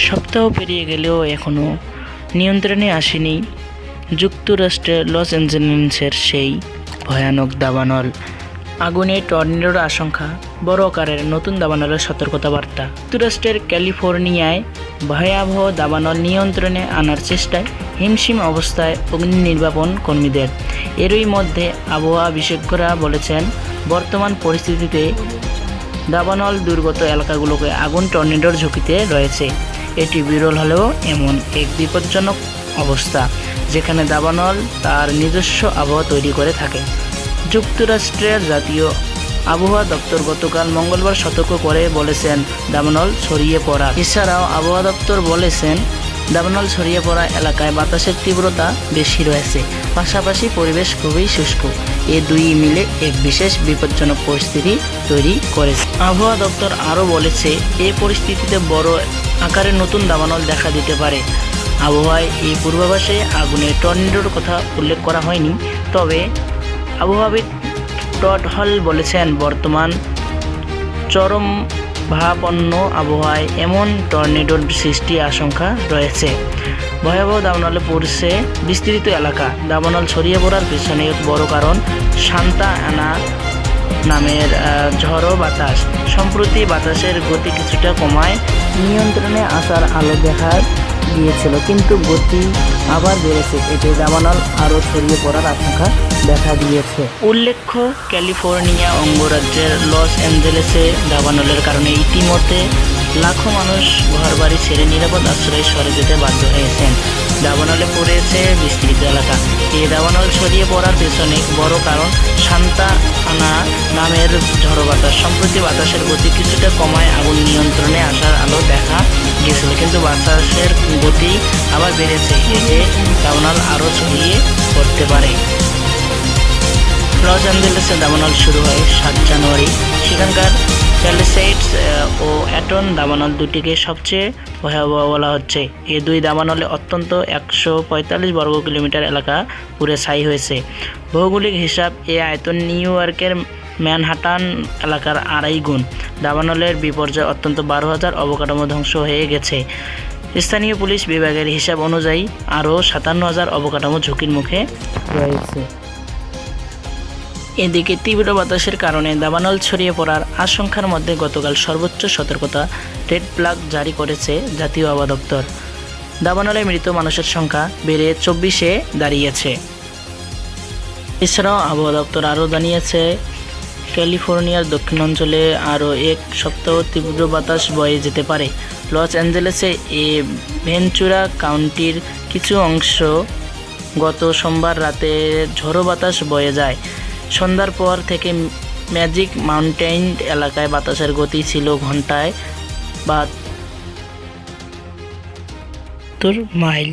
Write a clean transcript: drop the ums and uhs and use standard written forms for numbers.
সপ্তাহ পেরিয়ে গেলেও এখনও নিয়ন্ত্রণে আসেনি যুক্তরাষ্ট্রের লস অ্যাঞ্জেলেসের সেই ভয়ানক দাবানল। আগুনে টর্নেডোর আশঙ্কা, বড় আকারের নতুন দাবানলের সতর্কতা বার্তা। যুক্তরাষ্ট্রের ক্যালিফোর্নিয়ায় ভয়াবহ দাবানল নিয়ন্ত্রণে আনার চেষ্টায় হিমশিম অবস্থায় অগ্নি নির্বাপন কর্মীদের। এরই মধ্যে আবহাওয়া বিশেষজ্ঞরা বলেছেন, বর্তমান পরিস্থিতিতে দাবানল দুর্গত এলাকাগুলোকে আগুন টর্নেডোর ঝুঁকিতে রয়েছে। এটি বিরল হলেও এমন এক বিপজ্জনক অবস্থা যেখানে দাবানল তার নিজস্ব আবহাওয়া তৈরি করে থাকে। যুক্তরাষ্ট্রের জাতীয় আবহাওয়া দপ্তর গতকাল মঙ্গলবার সতর্ক করে বলেছেন দাবানল ছড়িয়ে পড়া। এছাড়াও আবহাওয়া দপ্তর বলেছেন, দাবানল ছড়িয়ে পড়া এলাকায় বাতাসের তীব্রতা বেশি রয়েছে, পাশাপাশি পরিবেশ খুবই শুষ্ক। এ দুই মিলে এক বিশেষ বিপজ্জনক পরিস্থিতি তৈরি করেছে। আবহাওয়া দপ্তর আরও বলেছে, এই পরিস্থিতিতে বড় আকারে নতুন দাবানল দেখা দিতে পারে। আবহাওয়ায় এই পূর্বাভাসে আগুনের টর্নেডোর কথা উল্লেখ করা হয়নি, তবে আবহাওয়াবিদ টড হল বলেছেন, বর্তমান চরমভাবাপন্ন আবহাওয়ায় এমন টর্নেডোর সৃষ্টির আশঙ্কা রয়েছে। ভয়াবহ দাবানলে পড়ছে বিস্তৃত এলাকা। দাবানল ছড়িয়ে পড়ার পেছনে এক বড় কারণ সান্তা আনা নামের ঝড়ো বাতাস। সম্প্রতি বাতাসের গতি কিছুটা কমায় নিয়ন্ত্রণে আসার আলো দেখা গিয়েছিল, কিন্তু গতি আবার বেড়েছে। এতে দাবানল আরও ছড়িয়ে পড়ার আশঙ্কা দেখা দিয়েছে। উল্লেখ্য, ক্যালিফোর্নিয়া অঙ্গরাজ্যের লস অ্যাঞ্জেলেসে দাবানলের কারণে ইতিমধ্যে লাখো মানুষ ঘরবাড়ি ছেড়ে নিরাপদ আশ্রয়ে সরে যেতে বাধ্য হয়েছেন। দাবানলে পড়েছে বিস্তৃত এলাকা। এই দাবানল ছড়িয়ে পড়ার পেছনে বড় কারণ সান্তা আনা নামের ঝড়ো বাতাস। সম্প্রতি বাতাসের গতি কিছুটা কমায় আগুন নিয়ন্ত্রণে আসার আলো দেখা গিয়েছিল, কিন্তু বাতাসের গতি আবার বেড়েছে। এতে দাবানল আরও ছড়িয়ে পড়তে পারে। লস অ্যাঞ্জেলেসে দাবানল শুরু হয় 7 জানুয়ারি। সেখানকার প্যালিসেডস ও অ্যাটন দাবানল দুটিকে সবচেয়ে ভয়াবহ বলা হচ্ছে। এই দুই দাবানলে অত্যন্ত 145 বর্গ কিলোমিটার এলাকা পুড়ে ছাই হয়েছে। ভৌগোলিক হিসাব এ আয়তন নিউ ইয়র্কের ম্যানহাটান এলাকার 2.5 গুণ। দাবানলের বিপর্যয় অত্যন্ত 12,000 অবকাঠামো ধ্বংস হয়ে গেছে। স্থানীয় পুলিশ বিভাগের হিসাব অনুযায়ী আরও 57,000 অবকাঠামো ঝুঁকির মুখে রয়েছে। এদিকে তীব্র বাতাসের কারণে দাবানল ছড়িয়ে পড়ার আশঙ্কার মধ্যে গতকাল সর্বোচ্চ সতর্কতা রেড ফ্ল্যাগ জারি করেছে জাতীয় আবহাওয়া দপ্তর। দাবানলে মৃত মানুষের সংখ্যা বেড়ে 24-এ দাঁড়িয়েছে। এছাড়াও আবহাওয়া দপ্তর আরও জানিয়েছে, ক্যালিফোর্নিয়ার দক্ষিণাঞ্চলে আরও এক সপ্তাহ তীব্র বাতাস বয়ে যেতে পারে। লস অ্যাঞ্জেলেসে ভেঞ্চুরা কাউন্টির কিছু অংশ গত সোমবার রাতে ঝড়ো বাতাস বয়ে যায়। সন্ধ্যার পর থেকে ম্যাজিক মাউন্টেন এলাকায় বাতাসের গতি ছিল ঘন্টায় 72 মাইল।